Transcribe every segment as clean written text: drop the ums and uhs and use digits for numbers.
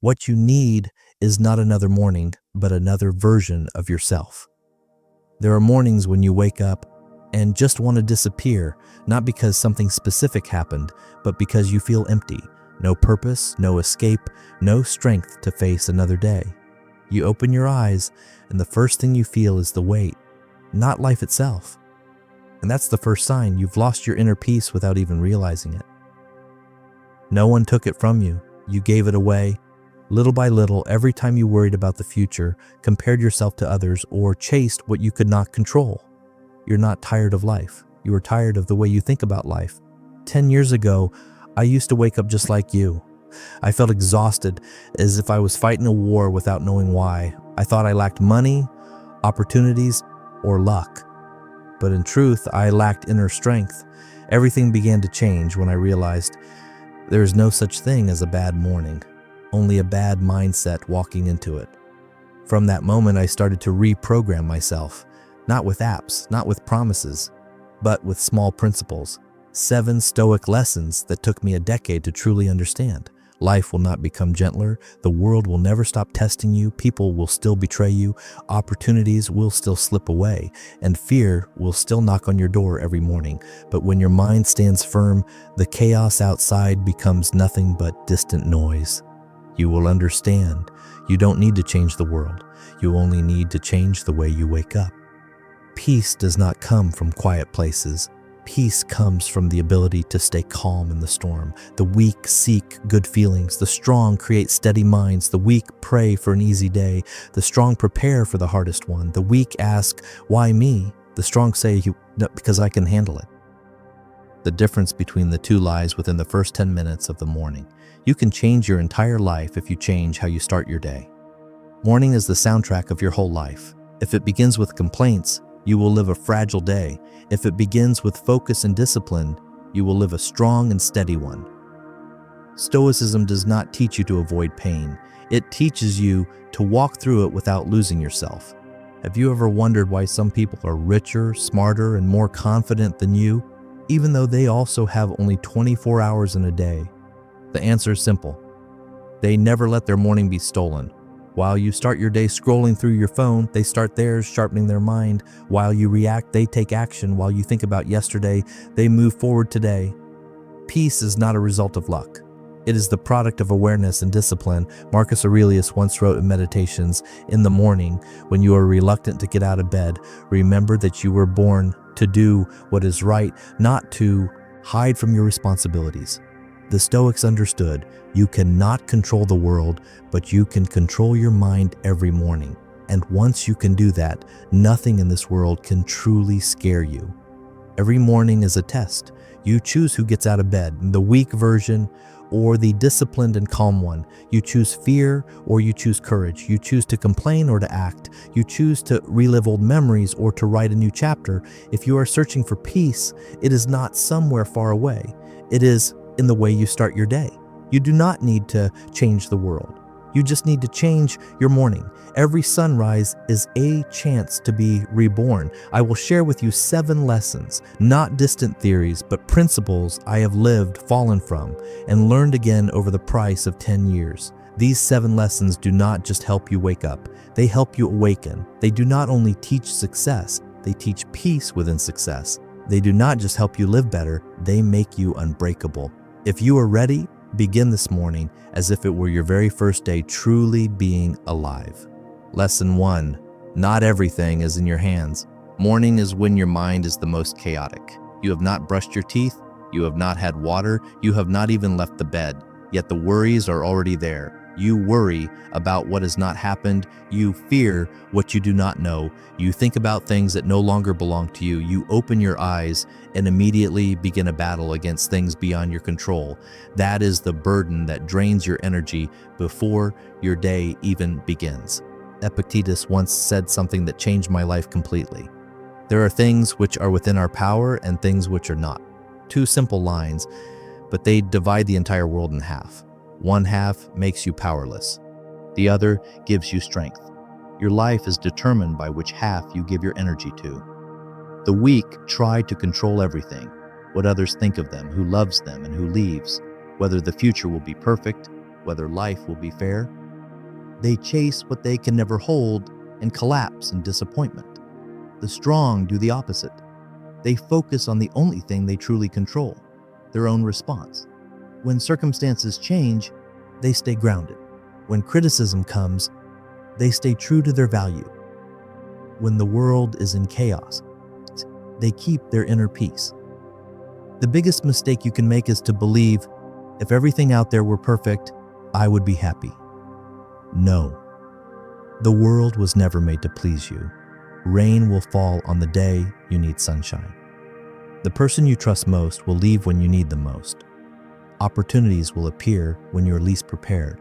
What you need is not another morning, but another version of yourself. There are mornings when you wake up and just want to disappear, not because something specific happened, but because you feel empty. No purpose, no escape, no strength to face another day. You open your eyes, and the first thing you feel is the weight, not life itself. And that's the first sign you've lost your inner peace without even realizing it. No one took it from you. You gave it away. Little by little, every time you worried about the future, compared yourself to others, or chased what you could not control. You're not tired of life. You are tired of the way you think about life. 10 years ago, I used to wake up just like you. I felt exhausted, as if I was fighting a war without knowing why. I thought I lacked money, opportunities, or luck. But in truth, I lacked inner strength. Everything began to change when I realized there is no such thing as a bad morning, only a bad mindset walking into it. From that moment, I started to reprogram myself, not with apps, not with promises, but with small principles. 7 Stoic lessons that took me a decade to truly understand. Life will not become gentler. The world will never stop testing you. People will still betray you. Opportunities will still slip away. And fear will still knock on your door every morning. But when your mind stands firm, the chaos outside becomes nothing but distant noise. You will understand. You don't need to change the world. You only need to change the way you wake up. Peace does not come from quiet places. Peace comes from the ability to stay calm in the storm. The weak seek good feelings. The strong create steady minds. The weak pray for an easy day. The strong prepare for the hardest one. The weak ask, "Why me?" The strong say, "No, because I can handle it." The difference between the two lies within the first 10 minutes of the morning. You can change your entire life if you change how you start your day. Morning is the soundtrack of your whole life. If it begins with complaints, you will live a fragile day. If it begins with focus and discipline, you will live a strong and steady one. Stoicism does not teach you to avoid pain. It teaches you to walk through it without losing yourself. Have you ever wondered why some people are richer, smarter, and more confident than you, even though they also have only 24 hours in a day? The answer is simple. They never let their morning be stolen. While you start your day scrolling through your phone, they start theirs, sharpening their mind. While you react, they take action. While you think about yesterday, they move forward today. Peace is not a result of luck. It is the product of awareness and discipline. Marcus Aurelius once wrote in Meditations, "In the morning, when you are reluctant to get out of bed, remember that you were born to do what is right, not to hide from your responsibilities." The Stoics understood you cannot control the world, but you can control your mind every morning. And once you can do that, nothing in this world can truly scare you. Every morning is a test. You choose who gets out of bed, the weak version or the disciplined and calm one. You choose fear or you choose courage. You choose to complain or to act. You choose to relive old memories or to write a new chapter. If you are searching for peace, it is not somewhere far away. It is in the way you start your day. You do not need to change the world. You just need to change your morning. Every sunrise is a chance to be reborn. I will share with you 7 lessons, not distant theories, but principles I have lived, fallen from, and learned again over the price of 10 years. These 7 lessons do not just help you wake up. They help you awaken. They do not only teach success, they teach peace within success. They do not just help you live better, they make you unbreakable. If you are ready, begin this morning as if it were your very first day truly being alive. Lesson 1. Not everything is in your hands. Morning is when your mind is the most chaotic. You have not brushed your teeth, you have not had water, you have not even left the bed, yet the worries are already there. You worry about what has not happened. You fear what you do not know. You think about things that no longer belong to you. You open your eyes and immediately begin a battle against things beyond your control. That is the burden that drains your energy before your day even begins. Epictetus once said something that changed my life completely. There are things which are within our power and things which are not. 2 simple lines, but they divide the entire world in half. One half makes you powerless. The other gives you strength. Your life is determined by which half you give your energy to. The weak try to control everything, what others think of them, who loves them, and who leaves, whether the future will be perfect, whether life will be fair. They chase what they can never hold and collapse in disappointment. The strong do the opposite. They focus on the only thing they truly control, their own response. When circumstances change, they stay grounded. When criticism comes, they stay true to their value. When the world is in chaos, they keep their inner peace. The biggest mistake you can make is to believe, if everything out there were perfect, I would be happy. No. The world was never made to please you. Rain will fall on the day you need sunshine. The person you trust most will leave when you need them most. Opportunities will appear when you're least prepared.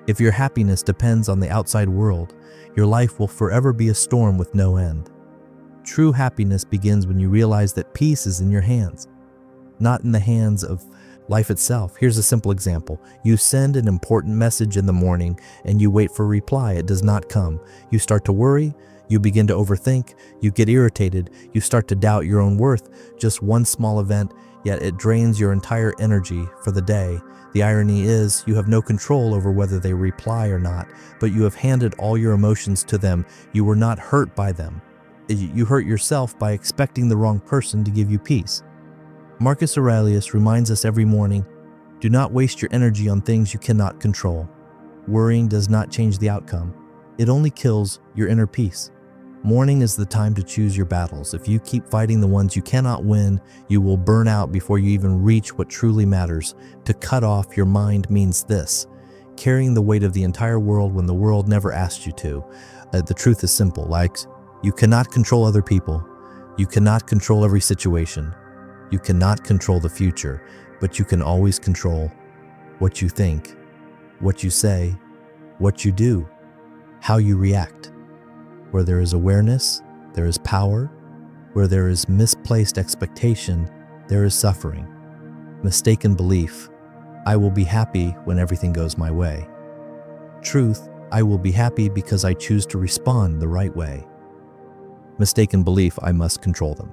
If your happiness depends on the outside world, your life will forever be a storm with no end. True happiness begins when you realize that peace is in your hands, not in the hands of life itself. Here's a simple example. You send an important message in the morning and you wait for a reply. It does not come. You start to worry. You begin to overthink. You get irritated. You start to doubt your own worth. Just one small event, yet it drains your entire energy for the day. The irony is you have no control over whether they reply or not, but you have handed all your emotions to them. You were not hurt by them. You hurt yourself by expecting the wrong person to give you peace. Marcus Aurelius reminds us every morning, do not waste your energy on things you cannot control. Worrying does not change the outcome. It only kills your inner peace. Morning is the time to choose your battles. If you keep fighting the ones you cannot win, you will burn out before you even reach what truly matters. To cut off your mind means this: carrying the weight of the entire world when the world never asked you to. The truth is simple, you cannot control other people. You cannot control every situation. You cannot control the future, but you can always control what you think, what you say, what you do, how you react. Where there is awareness, there is power. Where there is misplaced expectation, there is suffering. Mistaken belief, I will be happy when everything goes my way. Truth, I will be happy because I choose to respond the right way. Mistaken belief, I must control them.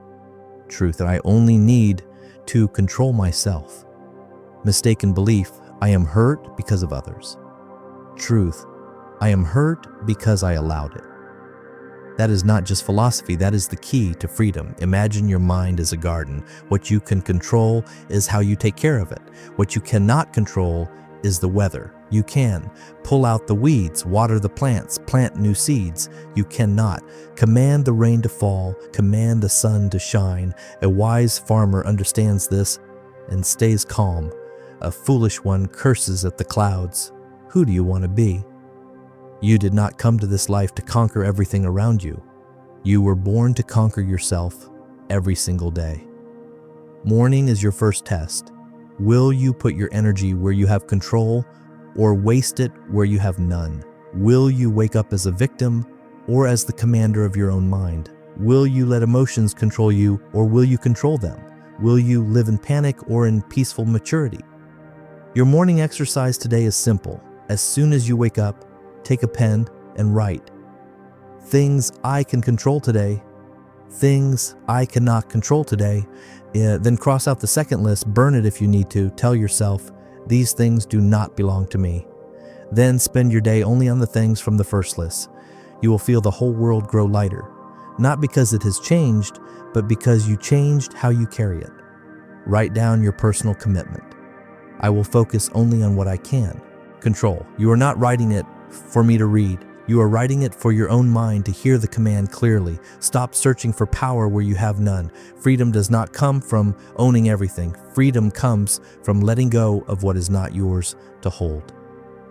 Truth, that I only need to control myself. Mistaken belief, I am hurt because of others. Truth, I am hurt because I allowed it. That is not just philosophy, that is the key to freedom. Imagine your mind as a garden. What you can control is how you take care of it. What you cannot control is the weather. You can pull out the weeds, water the plants, plant new seeds. You cannot command the rain to fall, command the sun to shine. A wise farmer understands this and stays calm. A foolish one curses at the clouds. Who do you want to be? You did not come to this life to conquer everything around you. You were born to conquer yourself every single day. Morning is your first test. Will you put your energy where you have control or waste it where you have none? Will you wake up as a victim or as the commander of your own mind? Will you let emotions control you or will you control them? Will you live in panic or in peaceful maturity? Your morning exercise today is simple. As soon as you wake up, take a pen and write. Things I can control today. Things I cannot control today. Then cross out the second list, burn it if you need to. Tell yourself, these things do not belong to me. Then spend your day only on the things from the first list. You will feel the whole world grow lighter. Not because it has changed, but because you changed how you carry it. Write down your personal commitment. I will focus only on what I can control. You are not writing it for me to read. You are writing it for your own mind to hear the command clearly. Stop searching for power where you have none. Freedom does not come from owning everything. Freedom comes from letting go of what is not yours to hold.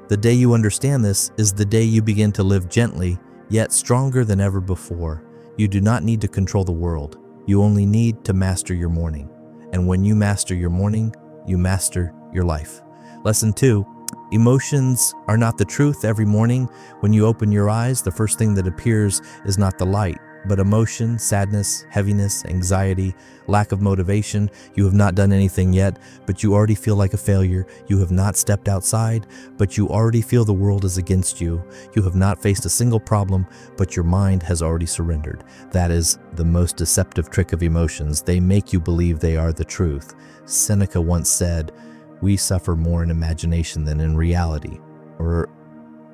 The day you understand this is the day you begin to live gently, yet stronger than ever before. You do not need to control the world. You only need to master your morning. And when you master your morning, you master your life. Lesson 2. Emotions are not the truth. Every morning when you open your eyes, the first thing that appears is not the light, but emotion, sadness, heaviness, anxiety, lack of motivation. You have not done anything yet, but you already feel like a failure. You have not stepped outside, but you already feel the world is against you. You have not faced a single problem, but your mind has already surrendered. That is the most deceptive trick of emotions. They make you believe they are the truth. Seneca once said, we suffer more in imagination than in reality. Or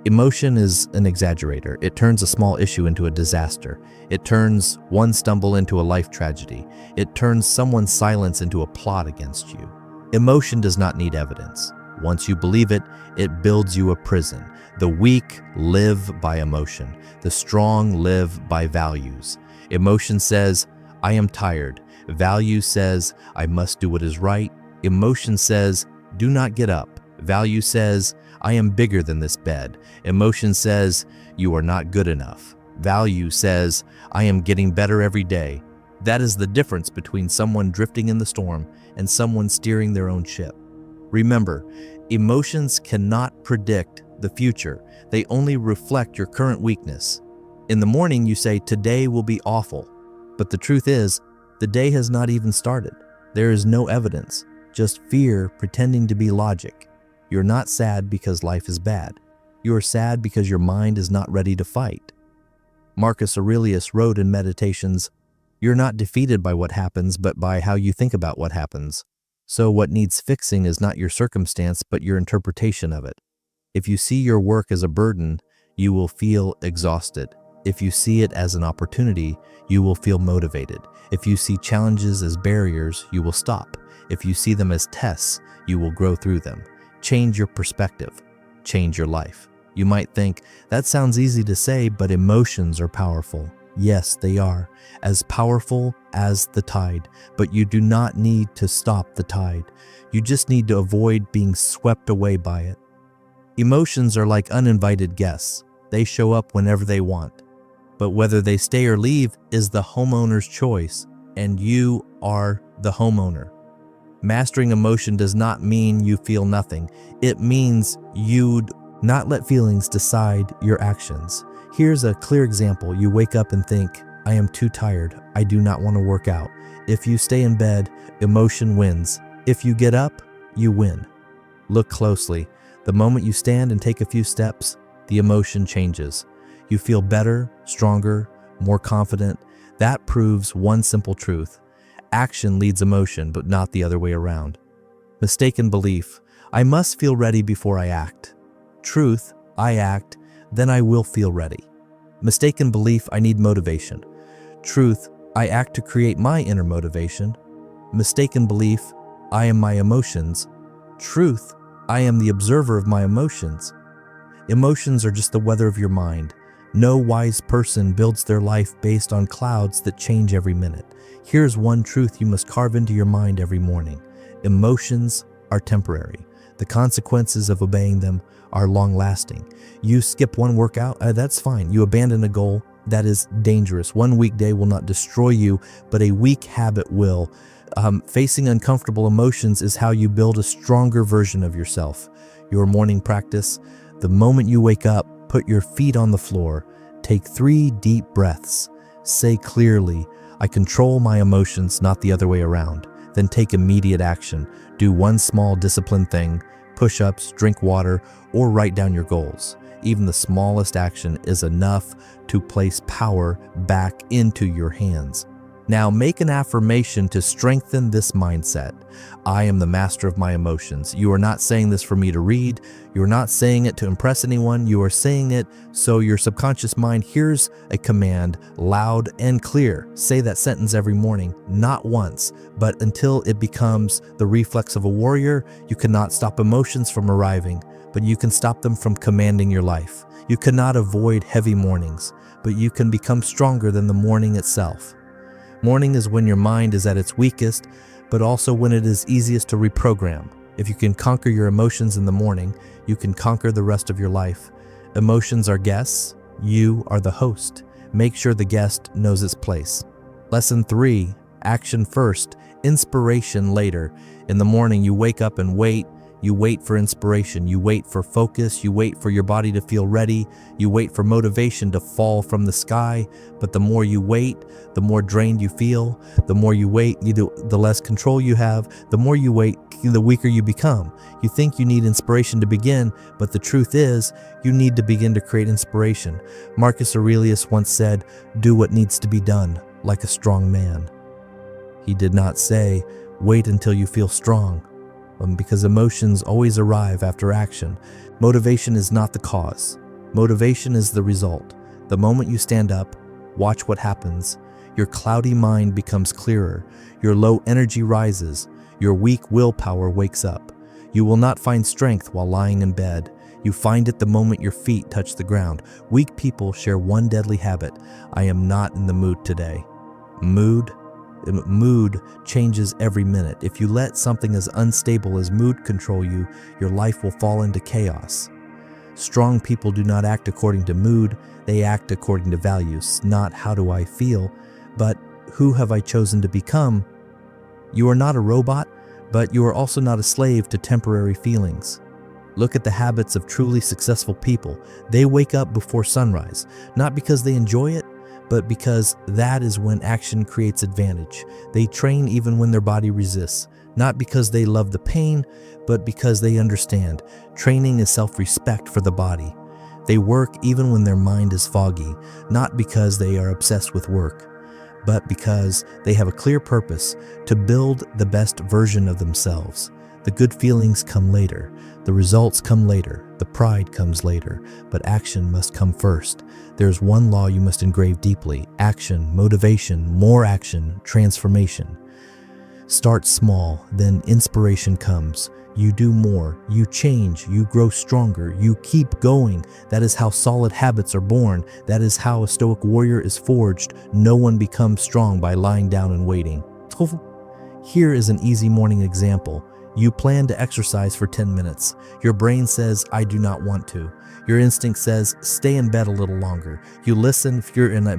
emotion is an exaggerator. It turns a small issue into a disaster. It turns one stumble into a life tragedy. It turns someone's silence into a plot against you. Emotion does not need evidence. Once you believe it, it builds you a prison. The weak live by emotion. The strong live by values. Emotion says, I am tired. Value says, I must do what is right. Emotion says, do not get up. Value says, I am bigger than this bed. Emotion says, you are not good enough. Value says, I am getting better every day. That is the difference between someone drifting in the storm and someone steering their own ship. Remember, emotions cannot predict the future. They only reflect your current weakness. In the morning, you say, today will be awful. But the truth is, the day has not even started. There is no evidence, just fear pretending to be logic. You're not sad because life is bad. You are sad because your mind is not ready to fight. Marcus Aurelius wrote in Meditations, you're not defeated by what happens, but by how you think about what happens. So what needs fixing is not your circumstance, but your interpretation of it. If you see your work as a burden, you will feel exhausted. If you see it as an opportunity, you will feel motivated. If you see challenges as barriers, you will stop. If you see them as tests, you will grow through them. Change your perspective. Change your life. You might think, that sounds easy to say, but emotions are powerful. Yes, they are, as powerful as the tide, but you do not need to stop the tide. You just need to avoid being swept away by it. Emotions are like uninvited guests. They show up whenever they want. But whether they stay or leave is the homeowner's choice, and you are the homeowner. Mastering emotion does not mean you feel nothing. It means you'd not let feelings decide your actions. Here's a clear example. You wake up and think, I am too tired. I do not want to work out. If you stay in bed, emotion wins. If you get up, you win. Look closely. The moment you stand and take a few steps, the emotion changes. You feel better, stronger, more confident. That proves one simple truth. Action leads emotion, but not the other way around. Mistaken belief. I must feel ready before I act. Truth. I act, then I will feel ready. Mistaken belief. I need motivation. Truth. I act to create my inner motivation. Mistaken belief. I am my emotions. Truth. I am the observer of my emotions. Emotions are just the weather of your mind. No wise person builds their life based on clouds that change every minute. Here's one truth you must carve into your mind every morning. Emotions are temporary. The consequences of obeying them are long-lasting. You skip one workout, that's fine. You abandon a goal, that is dangerous. One weekday will not destroy you, but a weak habit will. Facing uncomfortable emotions is how you build a stronger version of yourself. Your morning practice, the moment you wake up, put your feet on the floor. Take 3 deep breaths. Say clearly, I control my emotions, not the other way around. Then take immediate action. Do one small disciplined thing, push-ups, drink water, or write down your goals. Even the smallest action is enough to place power back into your hands. Now make an affirmation to strengthen this mindset. I am the master of my emotions. You are not saying this for me to read. You are not saying it to impress anyone. You are saying it so your subconscious mind hears a command loud and clear. Say that sentence every morning, not once, but until it becomes the reflex of a warrior. You cannot stop emotions from arriving, but you can stop them from commanding your life. You cannot avoid heavy mornings, but you can become stronger than the morning itself. Morning is when your mind is at its weakest, but also when it is easiest to reprogram. If you can conquer your emotions in the morning, you can conquer the rest of your life. Emotions are guests. You are the host. Make sure the guest knows its place. Lesson 3, action first, inspiration later. In the morning, you wake up and wait. You wait for inspiration. You wait for focus. You wait for your body to feel ready. You wait for motivation to fall from the sky. But the more you wait, the more drained you feel. The more you wait, the less control you have. The more you wait, the weaker you become. You think you need inspiration to begin, but the truth is, you need to begin to create inspiration. Marcus Aurelius once said, "Do what needs to be done, like a strong man." He did not say, "Wait until you feel strong." because emotions always arrive after action. Motivation is not the cause. Motivation is the result. The moment you stand up, watch what happens. Your cloudy mind becomes clearer. Your low energy rises. Your weak willpower wakes up. You will not find strength while lying in bed. You find it the moment your feet touch the ground. Weak people share one deadly habit. I am not in the mood today. Mood changes every minute. If you let something as unstable as mood control you, your life will fall into chaos. Strong people do not act according to mood, they act according to values. Not how do I feel, but who have I chosen to become? You are not a robot, but you are also not a slave to temporary feelings. Look at the habits of truly successful people. They wake up before sunrise, not because they enjoy it, but because that is when action creates advantage. They train even when their body resists, not because they love the pain, but because they understand. Training is self-respect for the body. They work even when their mind is foggy, not because they are obsessed with work, but because they have a clear purpose to build the best version of themselves. The good feelings come later, the results come later, the pride comes later, but action must come first. There's one law you must engrave deeply: action, motivation, more action, transformation. Start small, then inspiration comes. You do more, you change, you grow stronger, you keep going. That is how solid habits are born. That is how a Stoic warrior is forged. No one becomes strong by lying down and waiting. Here is an easy morning example. You plan to exercise for 10 minutes. Your brain says, I do not want to. Your instinct says, stay in bed a little longer. You listen,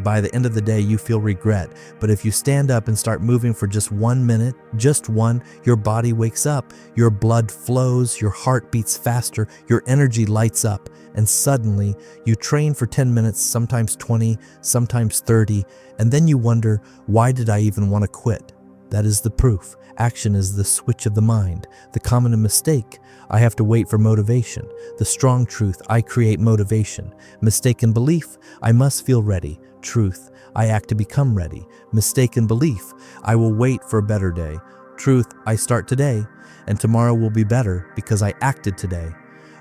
by the end of the day, you feel regret. But if you stand up and start moving for just 1 minute, just one, your body wakes up, your blood flows, your heart beats faster, your energy lights up, and suddenly you train for 10 minutes, sometimes 20, sometimes 30, and then you wonder, why did I even want to quit? That is the proof. Action is the switch of the mind. The common mistake: I have to wait for motivation. The strong truth: I create motivation. Mistaken belief: I must feel ready. Truth: I act to become ready. Mistaken belief: I will wait for a better day. Truth: I start today, and tomorrow will be better because I acted today.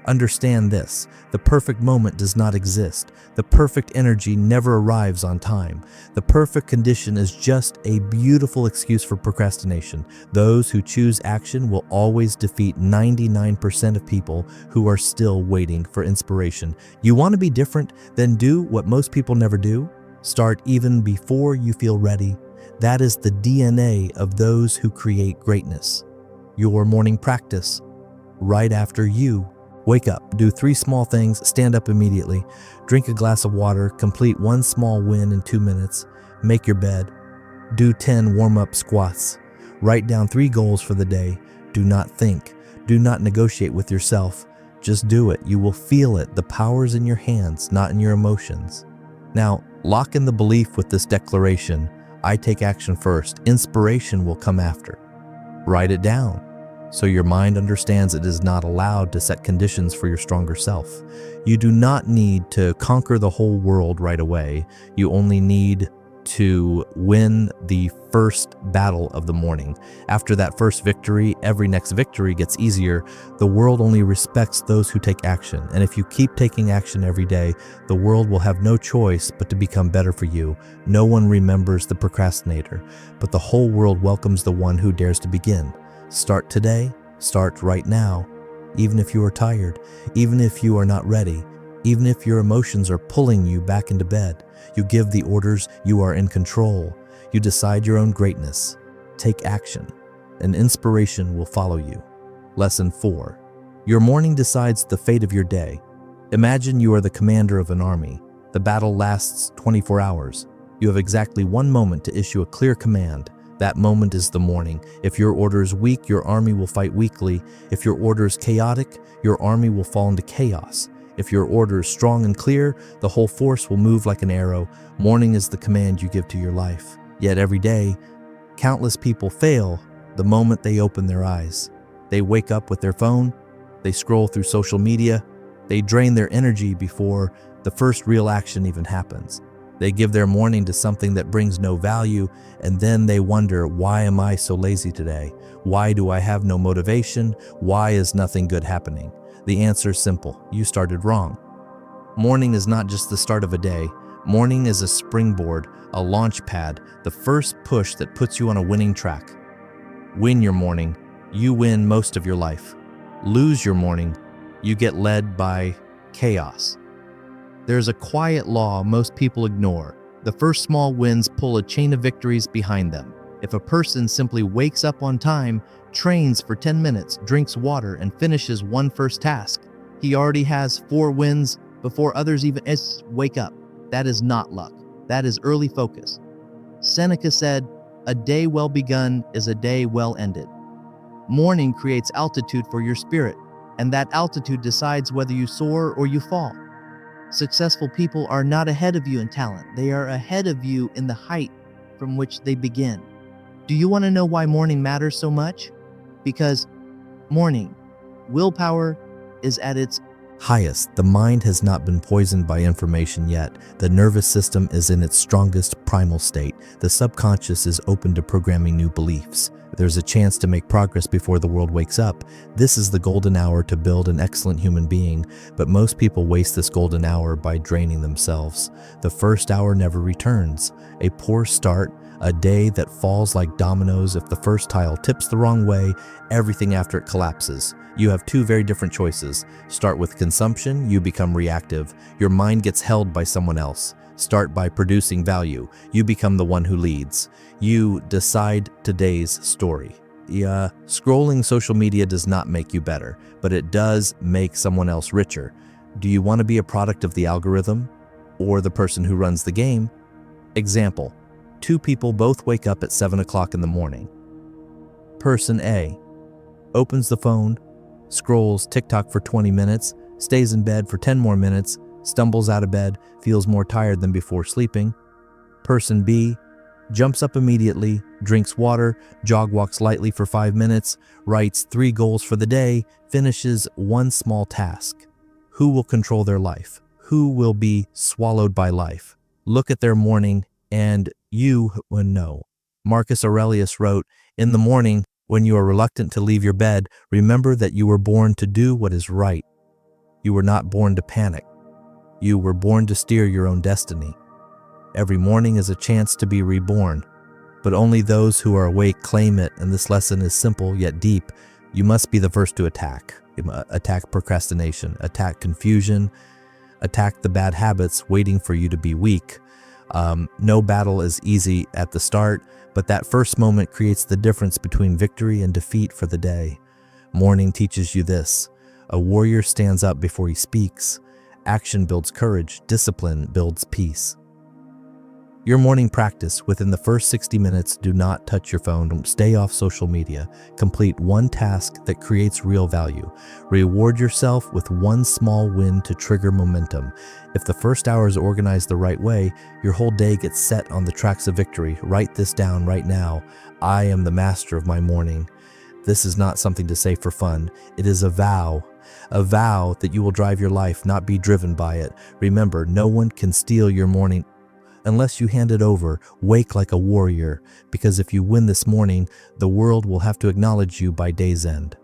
Understand this: the perfect moment does not exist. The perfect energy never arrives on time. The perfect condition is just a beautiful excuse for procrastination. Those who choose action will always defeat 99% of people who are still waiting for inspiration. You want to be different? Then do what most people never do. Start even before you feel ready. That is the DNA of those who create greatness. Your morning practice: right after you wake up, do 3 small things. Stand up immediately. Drink a glass of water. Complete 1 small win in 2 minutes. Make your bed. Do 10 warm-up squats. Write down 3 goals for the day. Do not think. Do not negotiate with yourself. Just do it. You will feel it. The power is in your hands, not in your emotions. Now, lock in the belief with this declaration: I take action first. Inspiration will come after. Write it down, so your mind understands it is not allowed to set conditions for your stronger self. You do not need to conquer the whole world right away. You only need to win the first battle of the morning. After that first victory, every next victory gets easier. The world only respects those who take action. And if you keep taking action every day, the world will have no choice but to become better for you. No one remembers the procrastinator, but the whole world welcomes the one who dares to begin. Start today, start right now. Even if you are tired, even if you are not ready, even if your emotions are pulling you back into bed, you give the orders, you are in control. You decide your own greatness. Take action, and inspiration will follow you. Lesson 4. Your morning decides the fate of your day. Imagine you are the commander of an army. The battle lasts 24 hours. You have exactly 1 moment to issue a clear command. That moment is the morning. If your order is weak, your army will fight weakly. If your order is chaotic, your army will fall into chaos. If your order is strong and clear, the whole force will move like an arrow. Morning is the command you give to your life. Yet every day, countless people fail the moment they open their eyes. They wake up with their phone, they scroll through social media, they drain their energy before the first real action even happens. They give their morning to something that brings no value, and then they wonder, why am I so lazy today? Why do I have no motivation? Why is nothing good happening? The answer is simple. You started wrong. Morning is not just the start of a day. Morning is a springboard, a launch pad, the first push that puts you on a winning track. Win your morning, you win most of your life. Lose your morning, you get led by chaos. There's a quiet law most people ignore. The first small wins pull a chain of victories behind them. If a person simply wakes up on time, trains for 10 minutes, drinks water, and finishes one first task, he already has 4 wins before others even wake up. That is not luck. That is early focus. Seneca said, "A day well begun is a day well ended." Morning creates altitude for your spirit, and that altitude decides whether you soar or you fall. Successful people are not ahead of you in talent. They are ahead of you in the height from which they begin. Do you want to know why morning matters so much? Because morning, willpower is at its highest. The mind has not been poisoned by information yet. The nervous system is in its strongest primal state. The subconscious is open to programming new beliefs. There's a chance to make progress before the world wakes up. This is the golden hour to build an excellent human being, but most people waste this golden hour by draining themselves. The first hour never returns. A poor start, a day that falls like dominoes. If the first tile tips the wrong way, everything after it collapses. You have 2 very different choices. Start with consumption, you become reactive. Your mind gets held by someone else. Start by producing value. You become the one who leads. You decide today's story. Scrolling social media does not make you better, but it does make someone else richer. Do you want to be a product of the algorithm or the person who runs the game? Example, 2 people both wake up at 7 o'clock in the morning. Person A opens the phone, scrolls TikTok for 20 minutes, stays in bed for 10 more minutes, stumbles out of bed, feels more tired than before sleeping. Person B jumps up immediately, drinks water, jog walks lightly for 5 minutes, writes 3 goals for the day, finishes 1 small task. Who will control their life? Who will be swallowed by life? Look at their morning and you will know. Marcus Aurelius wrote, "In the morning, when you are reluctant to leave your bed, remember that you were born to do what is right. You were not born to panic. You were born to steer your own destiny." Every morning is a chance to be reborn, but only those who are awake claim it, and this lesson is simple yet deep. You must be the first to attack. Attack procrastination, attack confusion, attack the bad habits waiting for you to be weak. No battle is easy at the start, but that first moment creates the difference between victory and defeat for the day. Morning teaches you this: a warrior stands up before he speaks. Action builds courage, discipline builds peace. Your morning practice: within the first 60 minutes, do not touch your phone, stay off social media, complete 1 task that creates real value. Reward yourself with 1 small win to trigger momentum. If the first hour is organized the right way, your whole day gets set on the tracks of victory. Write this down right now. I am the master of my morning. This is not something to say for fun. It is a vow that you will drive your life, not be driven by it. Remember, no one can steal your morning unless you hand it over. Wake like a warrior, because if you win this morning, the world will have to acknowledge you by day's end.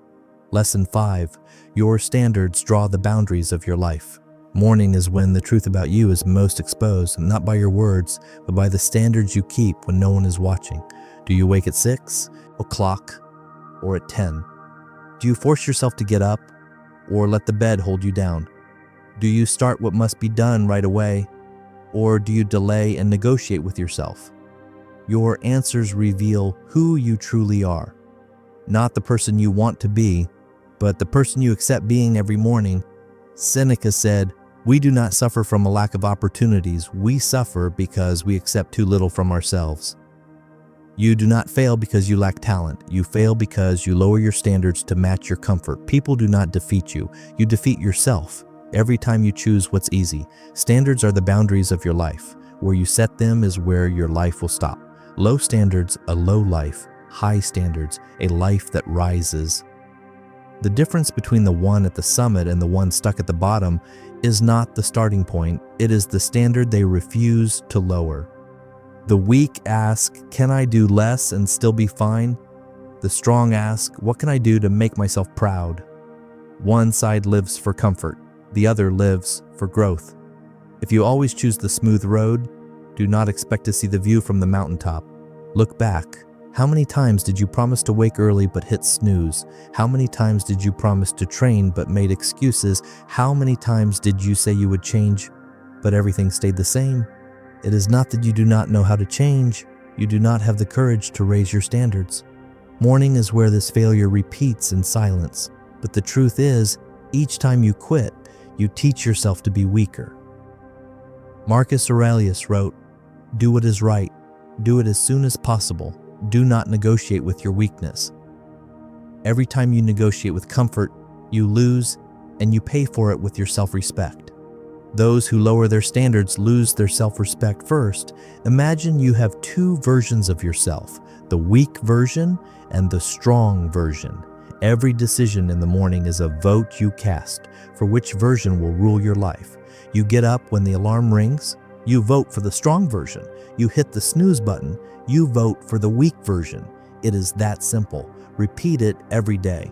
Lesson 5. Your standards draw the boundaries of your life. Morning is when the truth about you is most exposed, not by your words, but by the standards you keep when no one is watching. Do you wake at 6 o'clock or at 10? Do you force yourself to get up or let the bed hold you down? Do you start what must be done right away, or do you delay and negotiate with yourself? Your answers reveal who you truly are. Not the person you want to be, but the person you accept being every morning. Seneca said, "We do not suffer from a lack of opportunities. We suffer because we accept too little from ourselves." You do not fail because you lack talent. You fail because you lower your standards to match your comfort. People do not defeat you. You defeat yourself every time you choose what's easy. Standards are the boundaries of your life. Where you set them is where your life will stop. Low standards, a low life. High standards, a life that rises. The difference between the one at the summit and the one stuck at the bottom is not the starting point, it is the standard they refuse to lower. The weak ask, "Can I do less and still be fine?" The strong ask, "What can I do to make myself proud?" One side lives for comfort, the other lives for growth. If you always choose the smooth road, do not expect to see the view from the mountaintop. Look back. How many times did you promise to wake early but hit snooze? How many times did you promise to train but made excuses? How many times did you say you would change, but everything stayed the same? It is not that you do not know how to change, you do not have the courage to raise your standards. Morning is where this failure repeats in silence, but the truth is, each time you quit, you teach yourself to be weaker. Marcus Aurelius wrote, "Do what is right, do it as soon as possible. Do not negotiate with your weakness." Every time you negotiate with comfort, you lose, and you pay for it with your self-respect. Those who lower their standards lose their self-respect first. Imagine you have two versions of yourself, the weak version and the strong version. Every decision in the morning is a vote you cast for which version will rule your life. You get up when the alarm rings, you vote for the strong version. You hit the snooze button, you vote for the weak version. It is that simple. Repeat it every day,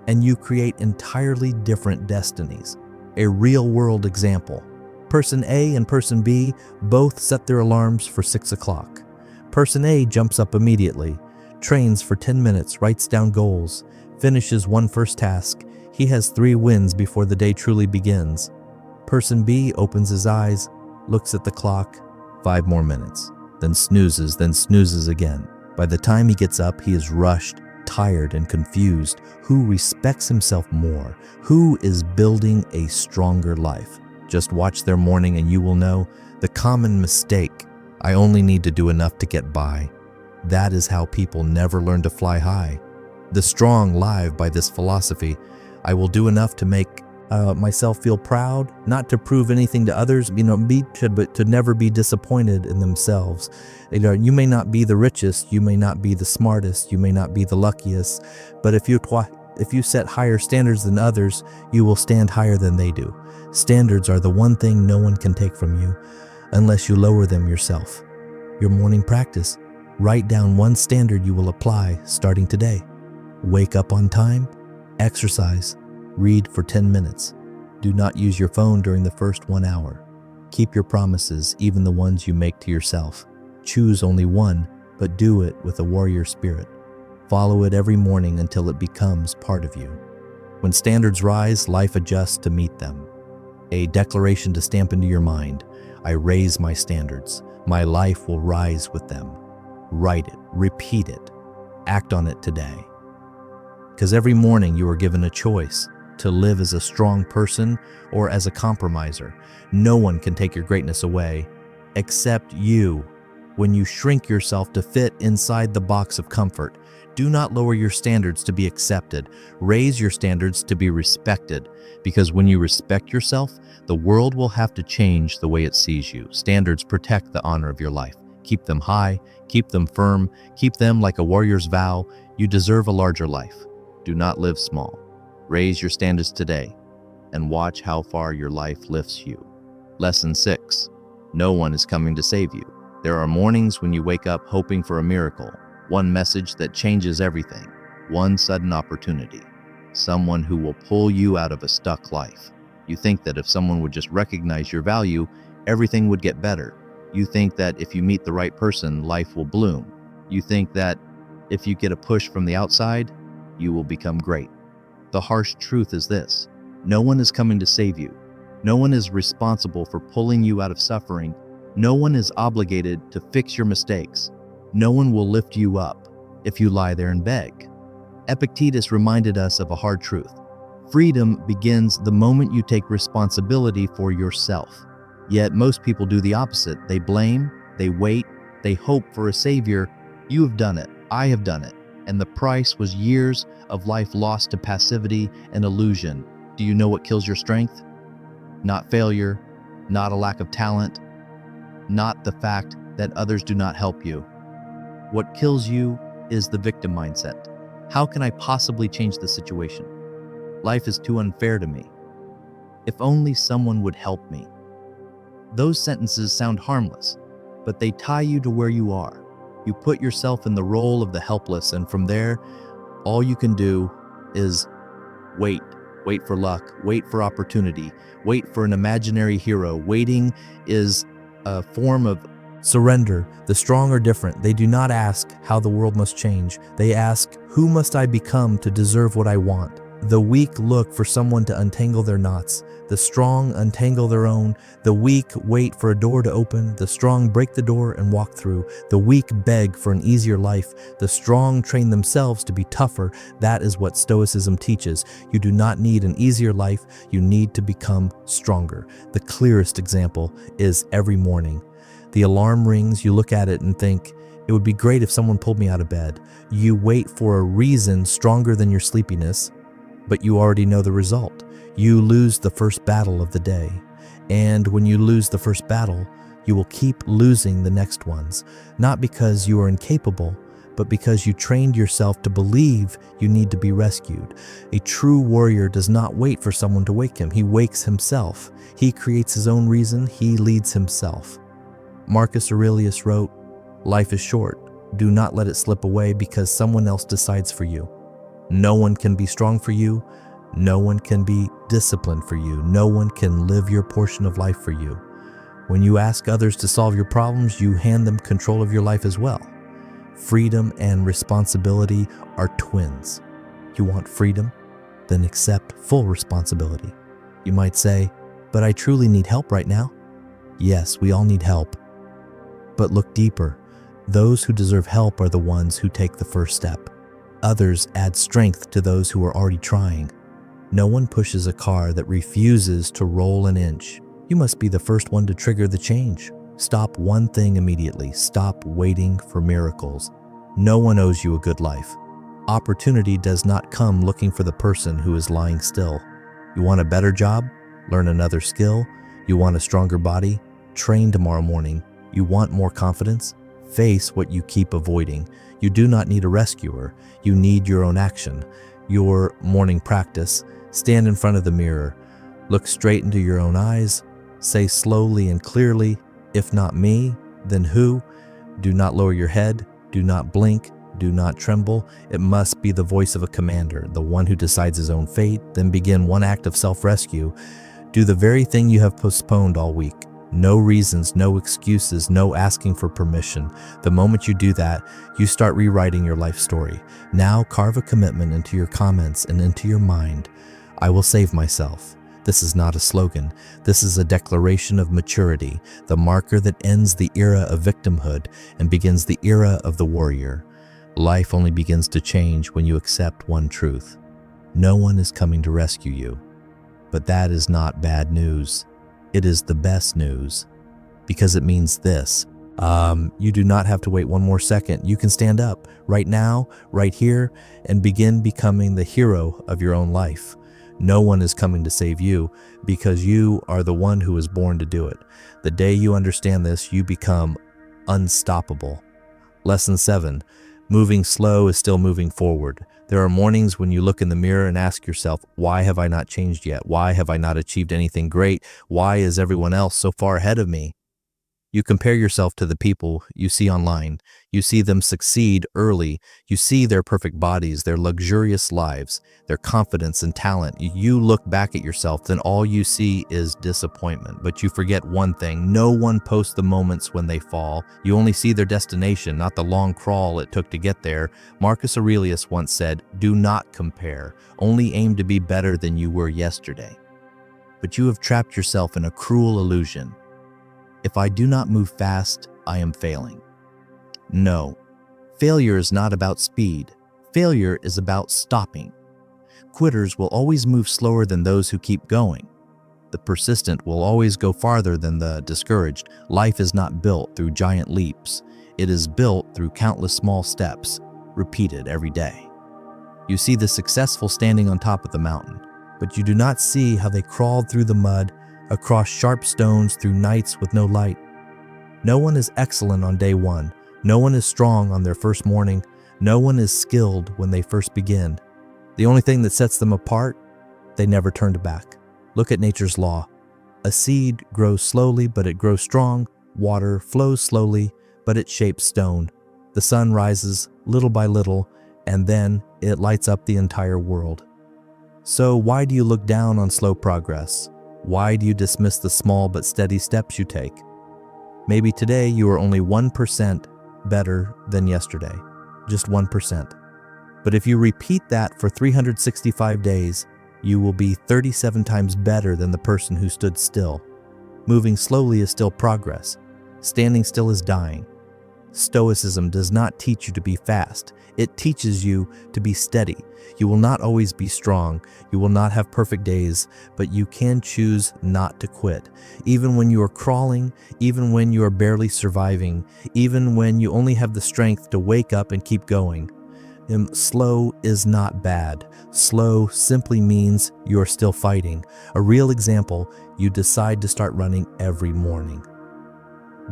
and you create entirely different destinies. A real-world example. Person A and Person B both set their alarms for 6 o'clock. Person A jumps up immediately, trains for 10 minutes, writes down goals, finishes one first task. He has 3 wins before the day truly begins. Person B opens his eyes, looks at the clock, 5 more minutes, then snoozes again. By the time he gets up, he is rushed, tired, and confused. Who respects himself more? Who is building a stronger life? Just watch their morning and you will know the common mistake. I only need to do enough to get by. That is how people never learn to fly high. The strong live by this philosophy. I will do enough to make myself feel proud, not to prove anything to others, but to never be disappointed in themselves. You may not be the richest, you may not be the smartest, you may not be the luckiest, but if you set higher standards than others, you will stand higher than they do. Standards are the one thing no one can take from you unless you lower them yourself. Your morning practice. Write down one standard you will apply starting today. Wake up on time, exercise, read for 10 minutes. Do not use your phone during the first 1 hour. Keep your promises, even the ones you make to yourself. Choose only one, but do it with a warrior spirit. Follow it every morning until it becomes part of you. When standards rise, life adjusts to meet them. A declaration to stamp into your mind. I raise my standards. My life will rise with them. Write it, repeat it, act on it today. Because every morning you are given a choice to live as a strong person or as a compromiser. No one can take your greatness away except you. When you shrink yourself to fit inside the box of comfort, do not lower your standards to be accepted. Raise your standards to be respected, because when you respect yourself, the world will have to change the way it sees you. Standards protect the honor of your life. Keep them high, keep them firm, keep them like a warrior's vow. You deserve a larger life. Do not live small. Raise your standards today and watch how far your life lifts you. Lesson 6. No one is coming to save you. There are mornings when you wake up hoping for a miracle, one message that changes everything, one sudden opportunity, someone who will pull you out of a stuck life. You think that if someone would just recognize your value, everything would get better. You think that if you meet the right person, life will bloom. You think that if you get a push from the outside, you will become great. The harsh truth is this: no one is coming to save you. No one is responsible for pulling you out of suffering. No one is obligated to fix your mistakes. No one will lift you up if you lie there and beg. Epictetus reminded us of a hard truth. Freedom begins the moment you take responsibility for yourself. Yet most people do the opposite. They blame, they wait, they hope for a savior. You have done it. I have done it. And the price was years of life lost to passivity and illusion. Do you know what kills your strength? Not failure, not a lack of talent, not the fact that others do not help you. What kills you is the victim mindset. How can I possibly change the situation? Life is too unfair to me. If only someone would help me. Those sentences sound harmless, but they tie you to where you are. You put yourself in the role of the helpless, and from there, all you can do is wait. Wait for luck, wait for opportunity, wait for an imaginary hero. Waiting is a form of surrender. The strong are different. They do not ask how the world must change. They ask, who must I become to deserve what I want? The weak look for someone to untangle their knots. The strong untangle their own. The weak wait for a door to open. The strong break the door and walk through. The weak beg for an easier life. The strong train themselves to be tougher. That is what Stoicism teaches. You do not need an easier life. You need to become stronger. The clearest example is every morning. The alarm rings, you look at it and think, it would be great if someone pulled me out of bed. You wait for a reason stronger than your sleepiness, but you already know the result. You lose the first battle of the day. And when you lose the first battle, you will keep losing the next ones, not because you are incapable, but because you trained yourself to believe you need to be rescued. A true warrior does not wait for someone to wake him. He wakes himself. He creates his own reason. He leads himself. Marcus Aurelius wrote, "Life is short. Do not let it slip away because someone else decides for you. No one can be strong for you. No one can be disciplined for you. No one can live your portion of life for you. When you ask others to solve your problems, you hand them control of your life as well. Freedom and responsibility are twins. You want freedom? Then accept full responsibility." You might say, "But I truly need help right now." Yes, we all need help. But look deeper. Those who deserve help are the ones who take the first step. Others add strength to those who are already trying. No one pushes a car that refuses to roll an inch. You must be the first one to trigger the change. Stop one thing immediately. Stop waiting for miracles. No one owes you a good life. Opportunity does not come looking for the person who is lying still. You want a better job? Learn another skill. You want a stronger body? Train tomorrow morning. You want more confidence? Face what you keep avoiding. You do not need a rescuer. You need your own action. Your morning practice. Stand in front of the mirror. Look straight into your own eyes. Say slowly and clearly, "If not me, then who?" Do not lower your head. Do not blink. Do not tremble. It must be the voice of a commander, the one who decides his own fate. Then begin one act of self-rescue. Do the very thing you have postponed all week. No reasons, no excuses, no asking for permission. The moment you do that, you start rewriting your life story. Now carve a commitment into your comments and into your mind. I will save myself. This is not a slogan. This is a declaration of maturity, the marker that ends the era of victimhood and begins the era of the warrior. Life only begins to change when you accept one truth. No one is coming to rescue you. But that is not bad news. It is the best news, because it means this. You do not have to wait one more second. You can stand up right now, right here, and begin becoming the hero of your own life. No one is coming to save you because you are the one who was born to do it. The day you understand this, you become unstoppable. Lesson 7. Moving slow is still moving forward. There are mornings when you look in the mirror and ask yourself, why have I not changed yet? Why have I not achieved anything great? Why is everyone else so far ahead of me? You compare yourself to the people you see online. You see them succeed early. You see their perfect bodies, their luxurious lives, their confidence and talent. You look back at yourself, then all you see is disappointment. But you forget one thing. No one posts the moments when they fall. You only see their destination, not the long crawl it took to get there. Marcus Aurelius once said, "Do not compare. Only aim to be better than you were yesterday." But you have trapped yourself in a cruel illusion. If I do not move fast, I am failing. No, failure is not about speed. Failure is about stopping. Quitters will always move slower than those who keep going. The persistent will always go farther than the discouraged. Life is not built through giant leaps. It is built through countless small steps, repeated every day. You see the successful standing on top of the mountain, but you do not see how they crawled through the mud, across sharp stones, through nights with no light. No one is excellent on day one. No one is strong on their first morning. No one is skilled when they first begin. The only thing that sets them apart They never turned back. Look at nature's law. A seed grows slowly, but it grows strong. Water flows slowly, but it shapes stone. The sun rises little by little, and then it lights up the entire world. So why do you look down on slow progress? Why do you dismiss the small but steady steps you take? Maybe today you are only 1% better than yesterday, just 1%. But if you repeat that for 365 days, you will be 37 times better than the person who stood still. Moving slowly is still progress. Standing still is dying. Stoicism does not teach you to be fast. It teaches you to be steady. You will not always be strong. You will not have perfect days, but you can choose not to quit. Even when you are crawling, even when you are barely surviving, even when you only have the strength to wake up and keep going. Slow is not bad. Slow simply means you are still fighting. A real example, you decide to start running every morning.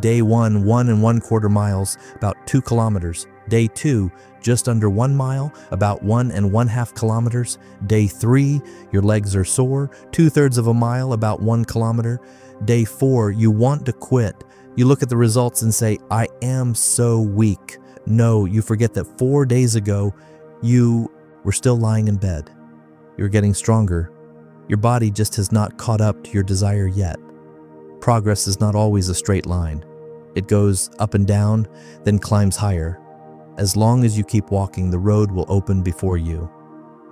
Day 1, 1¼ miles, about 2 kilometers. Day 2, just under 1 mile, about 1½ kilometers. Day 3, your legs are sore, 2/3 of a mile, about 1 kilometer. Day 4, you want to quit. You look at the results and say, I am so weak. No, you forget that 4 days ago, you were still lying in bed. You're getting stronger. Your body just has not caught up to your desire yet. Progress is not always a straight line. It goes up and down, then climbs higher. As long as you keep walking, the road will open before you.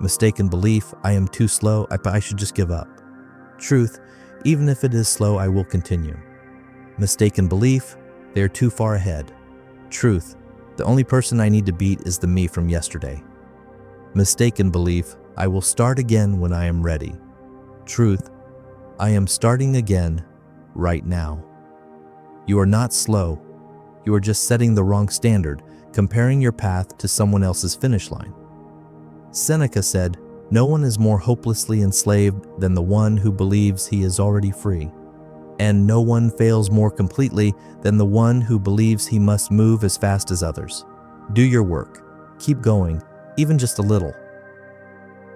Mistaken belief, I am too slow, I should just give up. Truth, even if it is slow, I will continue. Mistaken belief, they are too far ahead. Truth, the only person I need to beat is the me from yesterday. Mistaken belief, I will start again when I am ready. Truth, I am starting again right now. You are not slow. You are just setting the wrong standard, comparing your path to someone else's finish line. Seneca said, no one is more hopelessly enslaved than the one who believes he is already free. And no one fails more completely than the one who believes he must move as fast as others. Do your work. Keep going, even just a little.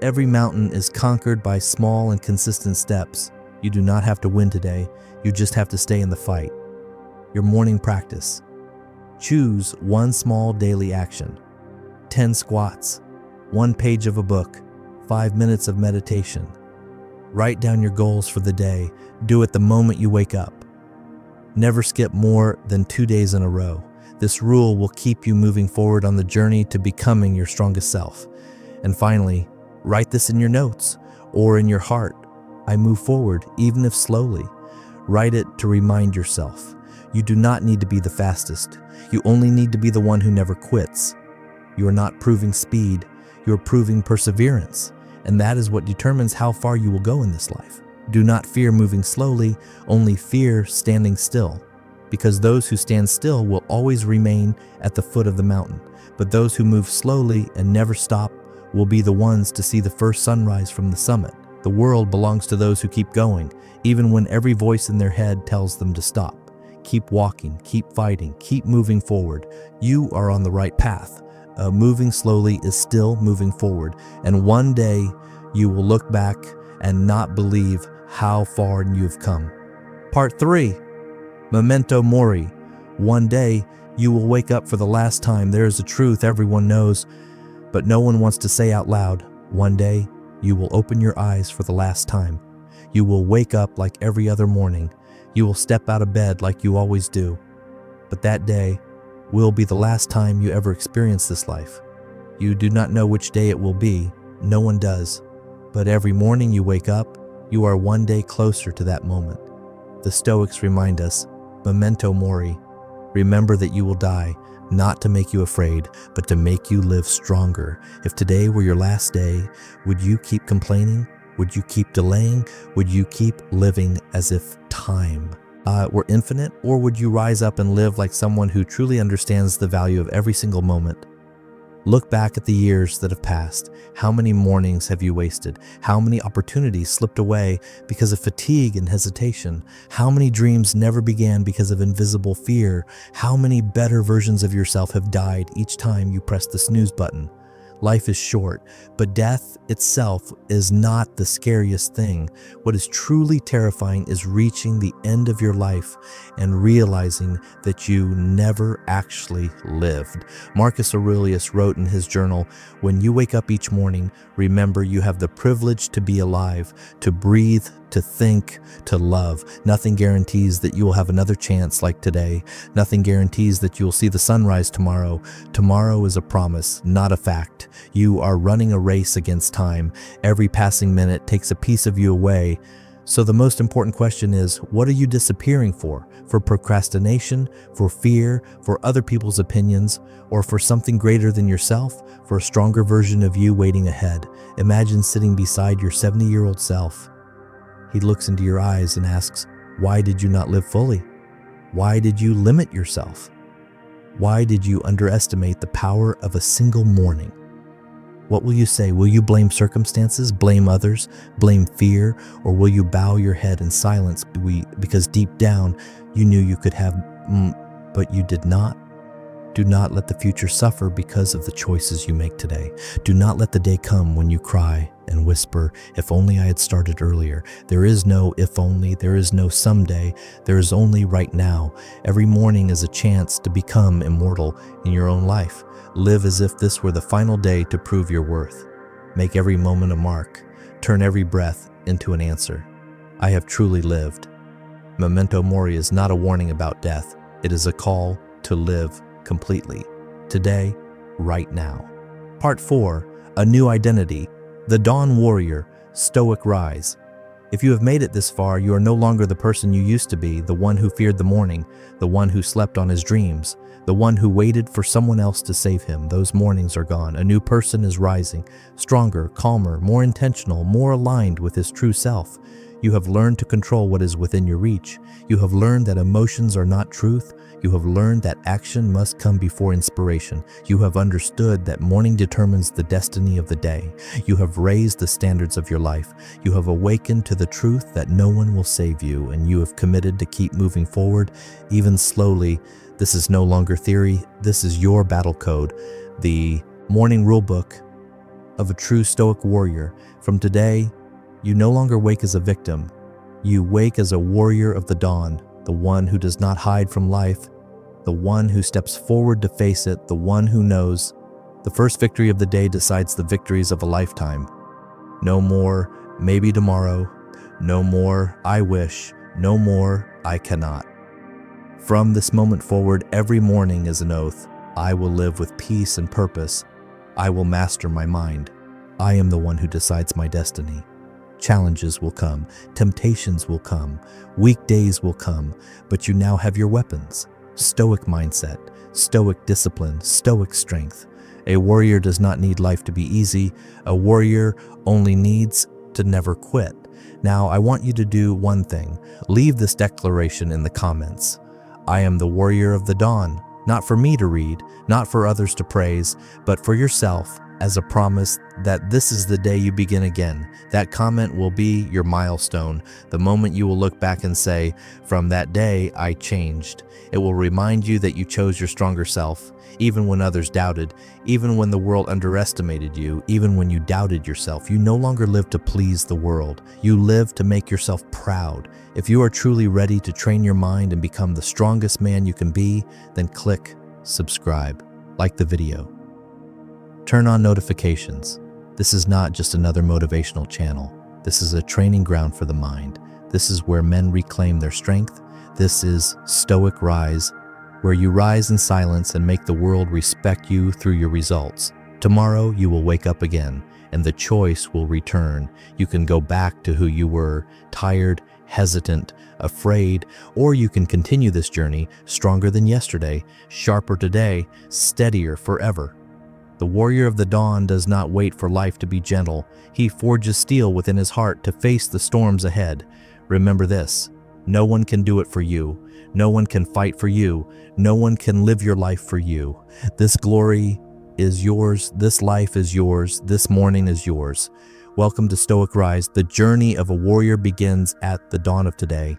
Every mountain is conquered by small and consistent steps. You do not have to win today. You just have to stay in the fight. Your morning practice. Choose one small daily action. 10 squats, 1 page of a book, 5 minutes of meditation. Write down your goals for the day. Do it the moment you wake up. Never skip more than 2 days in a row. This rule will keep you moving forward on the journey to becoming your strongest self. And finally, write this in your notes or in your heart. I move forward, even if slowly. Write it to remind yourself. You do not need to be the fastest. You only need to be the one who never quits. You are not proving speed. You are proving perseverance. And that is what determines how far you will go in this life. Do not fear moving slowly, only fear standing still. Because those who stand still will always remain at the foot of the mountain. But those who move slowly and never stop will be the ones to see the first sunrise from the summit. The world belongs to those who keep going, even when every voice in their head tells them to stop. Keep walking, keep fighting, keep moving forward. You are on the right path. Moving slowly is still moving forward. And one day you will look back and not believe how far you've come. Part 3, Memento Mori. One day you will wake up for the last time. There is a truth everyone knows, but no one wants to say out loud. One day you will open your eyes for the last time. You will wake up like every other morning. You will step out of bed like you always do. But that day will be the last time you ever experience this life. You do not know which day it will be. No one does. But every morning you wake up, you are one day closer to that moment. The Stoics remind us, memento mori. Remember that you will die, not to make you afraid, but to make you live stronger. If today were your last day, would you keep complaining? Would you keep delaying? Would you keep living as if time were infinite? Or would you rise up and live like someone who truly understands the value of every single moment? Look back at the years that have passed. How many mornings have you wasted? How many opportunities slipped away because of fatigue and hesitation? How many dreams never began because of invisible fear? How many better versions of yourself have died each time you pressed the snooze button? Life is short, but death itself is not the scariest thing. What is truly terrifying is reaching the end of your life and realizing that you never actually lived. Marcus Aurelius wrote in his journal, "When you wake up each morning, remember you have the privilege to be alive, to breathe, to think, to love. Nothing guarantees that you will have another chance like today. Nothing guarantees that you will see the sunrise tomorrow. Tomorrow is a promise, not a fact. You are running a race against time. Every passing minute takes a piece of you away. So the most important question is, what are you disappearing for? For procrastination, for fear, for other people's opinions, or for something greater than yourself, for a stronger version of you waiting ahead? Imagine sitting beside your 70-year-old self. He looks into your eyes and asks, why did you not live fully? Why did you limit yourself? Why did you underestimate the power of a single morning? What will you say? Will you blame circumstances, blame others, blame fear, or will you bow your head in silence because deep down you knew you could have, but you did not? Do not let the future suffer because of the choices you make today. Do not let the day come when you cry and whisper, if only I had started earlier. There is no if only, there is no someday, there is only right now. Every morning is a chance to become immortal in your own life. Live as if this were the final day to prove your worth. Make every moment a mark. Turn every breath into an answer. I have truly lived. Memento mori is not a warning about death. It is a call to live completely. Today, right now. Part 4, A New Identity. The Dawn Warrior, Stoic Rise. If you have made it this far, you are no longer the person you used to be, the one who feared the morning, the one who slept on his dreams, the one who waited for someone else to save him. Those mornings are gone. A new person is rising, stronger, calmer, more intentional, more aligned with his true self. You have learned to control what is within your reach. You have learned that emotions are not truth. You have learned that action must come before inspiration. You have understood that morning determines the destiny of the day. You have raised the standards of your life. You have awakened to the truth that no one will save you, and you have committed to keep moving forward, even slowly. This is no longer theory. This is your battle code, the morning rulebook of a true Stoic warrior. From today, you no longer wake as a victim. You wake as a warrior of the dawn, the one who does not hide from life, the one who steps forward to face it, the one who knows the first victory of the day decides the victories of a lifetime. No more, maybe tomorrow. No more, I wish. No more, I cannot. From this moment forward, every morning is an oath. I will live with peace and purpose. I will master my mind. I am the one who decides my destiny. Challenges will come, temptations will come, weekdays will come, but you now have your weapons. Stoic mindset, stoic discipline, stoic strength. A warrior does not need life to be easy. A warrior only needs to never quit. Now, I want you to do one thing. Leave this declaration in the comments. I am the warrior of the dawn, not for me to read, not for others to praise, but for yourself, as a promise that this is the day you begin again. That comment will be your milestone, the moment you will look back and say, from that day, I changed. It will remind you that you chose your stronger self, even when others doubted, even when the world underestimated you, even when you doubted yourself. You no longer live to please the world. You live to make yourself proud. If you are truly ready to train your mind and become the strongest man you can be, then click subscribe, like the video. Turn on notifications. This is not just another motivational channel. This is a training ground for the mind. This is where men reclaim their strength. This is Stoic Rise, where you rise in silence and make the world respect you through your results. Tomorrow you will wake up again, and the choice will return. You can go back to who you were, tired, hesitant, afraid, or you can continue this journey stronger than yesterday, sharper today, steadier forever. The warrior of the dawn does not wait for life to be gentle. He forges steel within his heart to face the storms ahead. Remember this, no one can do it for you. No one can fight for you. No one can live your life for you. This glory is yours. This life is yours. This morning is yours. Welcome to Stoic Rise. The journey of a warrior begins at the dawn of today.